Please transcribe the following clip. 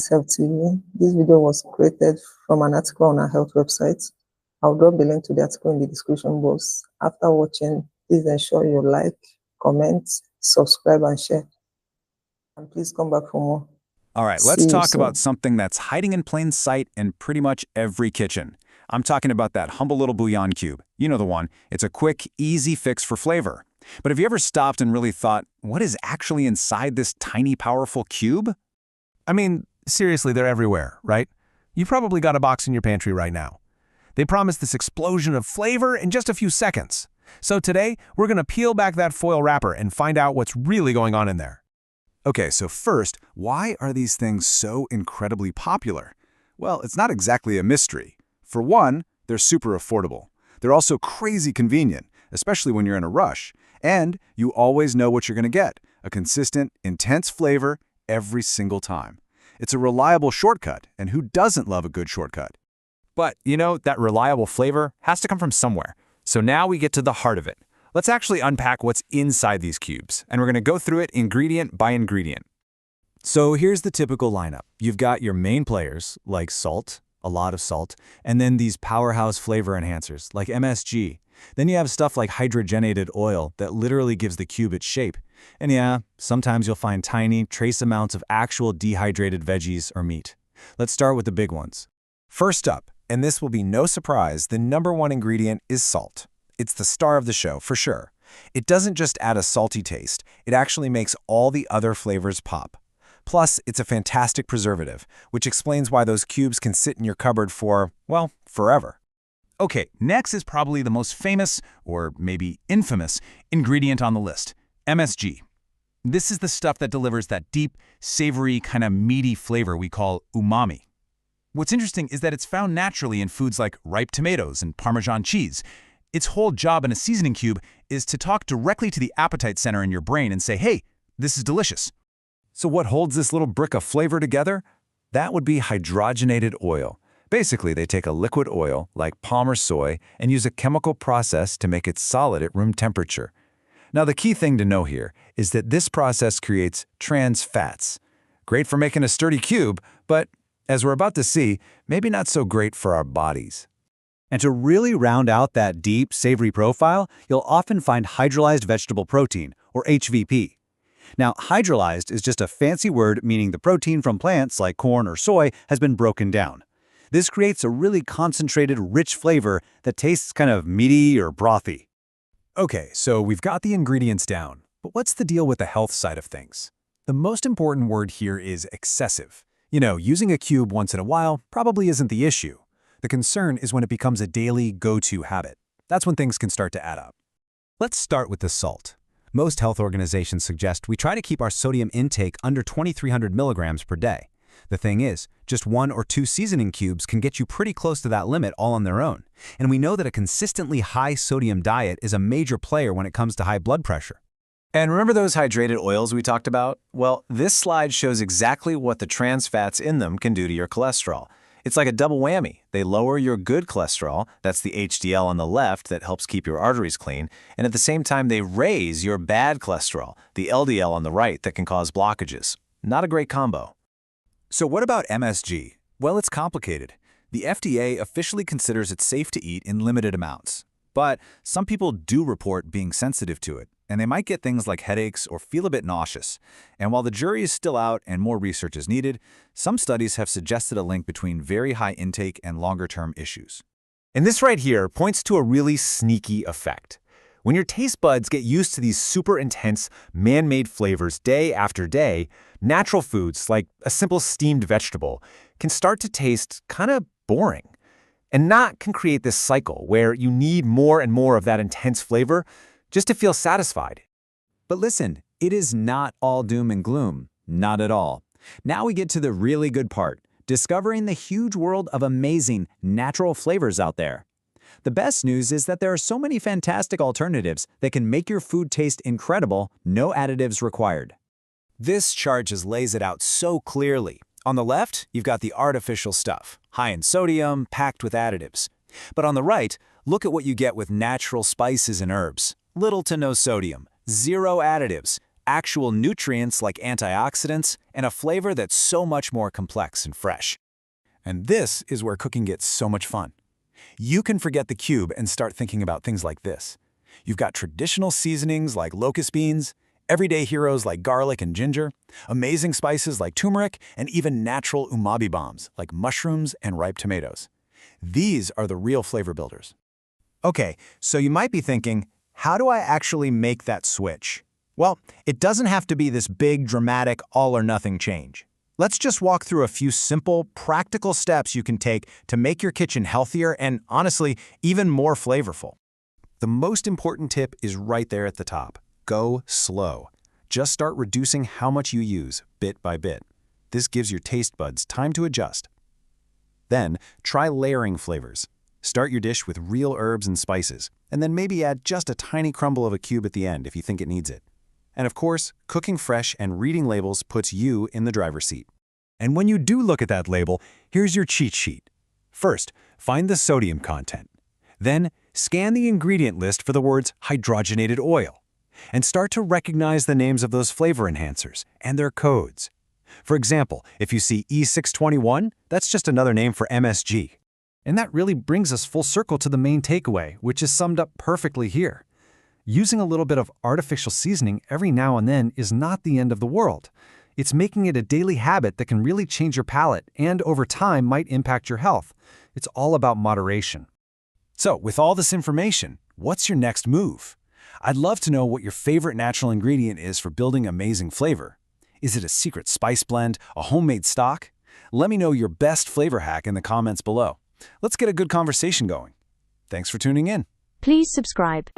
Greetings, Health TV. This video was created from an article on our health website. I'll drop the link to the article in the description box. After watching, please ensure you like, comment, subscribe, and share. And please come back for more. All right, See let's you talk soon. about something that's hiding in plain sight in pretty much every kitchen. I'm talking about that humble little bouillon cube. You know the one. It's a quick, easy fix for flavor. But have you ever stopped and really thought, what is actually inside this tiny, powerful cube? I mean, seriously, they're everywhere, right? You've probably got a box in your pantry right now. They promise this explosion of flavor in just a few seconds. So today, we're going to peel back that foil wrapper and find out what's really going on in there. Okay, so first, why are these things so incredibly popular? Well, it's not exactly a mystery. For one, they're super affordable. They're also crazy convenient, especially when you're in a rush. And you always know what you're going to get, a consistent, intense flavor every single time. It's a reliable shortcut, and who doesn't love a good shortcut? But, you know, that reliable flavor has to come from somewhere. So now we get to the heart of it. Let's actually unpack what's inside these cubes, and we're going to go through it ingredient by ingredient. So here's the typical lineup. You've got your main players, like salt, a lot of salt, and then these powerhouse flavor enhancers, like MSG. Then you have stuff like hydrogenated oil that literally gives the cube its shape. And yeah, sometimes you'll find tiny, trace amounts of actual dehydrated veggies or meat. Let's start with the big ones. First up, and this will be no surprise, the #1 ingredient is salt. It's the star of the show, for sure. It doesn't just add a salty taste, it actually makes all the other flavors pop. Plus, it's a fantastic preservative, which explains why those cubes can sit in your cupboard for, well, forever. Okay, next is probably the most famous, or maybe infamous, ingredient on the list, MSG. This is the stuff that delivers that deep, savory, kind of meaty flavor we call umami. What's interesting is that it's found naturally in foods like ripe tomatoes and Parmesan cheese. Its whole job in a seasoning cube is to talk directly to the appetite center in your brain and say, hey, this is delicious. So what holds this little brick of flavor together? That would be hydrogenated oil. Basically, they take a liquid oil, like palm or soy, and use a chemical process to make it solid at room temperature. Now, the key thing to know here is that this process creates trans fats. Great for making a sturdy cube, but, as we're about to see, maybe not so great for our bodies. And to really round out that deep, savory profile, you'll often find hydrolyzed vegetable protein, or HVP. Now, hydrolyzed is just a fancy word meaning the protein from plants like corn or soy has been broken down. This creates a really concentrated, rich flavor that tastes kind of meaty or brothy. Okay, so we've got the ingredients down, but what's the deal with the health side of things? The most important word here is excessive. You know, using a cube once in a while probably isn't the issue. The concern is when it becomes a daily go-to habit. That's when things can start to add up. Let's start with the salt. Most health organizations suggest we try to keep our sodium intake under 2,300 milligrams per day. The thing is, just 1 or 2 seasoning cubes can get you pretty close to that limit all on their own. And we know that a consistently high sodium diet is a major player when it comes to high blood pressure. And remember those hydrated oils we talked about? Well, this slide shows exactly what the trans fats in them can do to your cholesterol. It's like a double whammy. They lower your good cholesterol, that's the HDL on the left that helps keep your arteries clean, and at the same time they raise your bad cholesterol, the LDL on the right that can cause blockages. Not a great combo. So what about MSG? Well, it's complicated. The FDA officially considers it safe to eat in limited amounts. But some people do report being sensitive to it, and they might get things like headaches or feel a bit nauseous. And while the jury is still out and more research is needed, some studies have suggested a link between very high intake and longer-term issues. And this right here points to a really sneaky effect. When your taste buds get used to these super intense, man-made flavors day after day, natural foods like a simple steamed vegetable can start to taste kind of boring. And that can create this cycle where you need more and more of that intense flavor just to feel satisfied. But listen, it is not all doom and gloom. Not at all. Now we get to the really good part, discovering the huge world of amazing, natural flavors out there. The best news is that there are so many fantastic alternatives that can make your food taste incredible, no additives required. This chart just lays it out so clearly. On the left, you've got the artificial stuff, high in sodium, packed with additives. But on the right, look at what you get with natural spices and herbs. Little to no sodium, 0 additives, actual nutrients like antioxidants, and a flavor that's so much more complex and fresh. And this is where cooking gets so much fun. You can forget the cube and start thinking about things like this. You've got traditional seasonings like locust beans, everyday heroes like garlic and ginger, amazing spices like turmeric, and even natural umami bombs like mushrooms and ripe tomatoes. These are the real flavor builders. Okay, so you might be thinking, how do I actually make that switch? Well, it doesn't have to be this big, dramatic, all-or-nothing change. Let's just walk through a few simple, practical steps you can take to make your kitchen healthier and, honestly, even more flavorful. The most important tip is right there at the top. Go slow. Just start reducing how much you use, bit by bit. This gives your taste buds time to adjust. Then, try layering flavors. Start your dish with real herbs and spices, and then maybe add just a tiny crumble of a cube at the end if you think it needs it. And of course, cooking fresh and reading labels puts you in the driver's seat. And when you do look at that label, here's your cheat sheet. First, find the sodium content. Then, scan the ingredient list for the words hydrogenated oil, and start to recognize the names of those flavor enhancers and their codes. For example, if you see E621, that's just another name for MSG. And that really brings us full circle to the main takeaway, which is summed up perfectly here. Using a little bit of artificial seasoning every now and then is not the end of the world. It's making it a daily habit that can really change your palate and, over time, might impact your health. It's all about moderation. So, with all this information, what's your next move? I'd love to know what your favorite natural ingredient is for building amazing flavor. Is it a secret spice blend, a homemade stock? Let me know your best flavor hack in the comments below. Let's get a good conversation going. Thanks for tuning in. Please subscribe.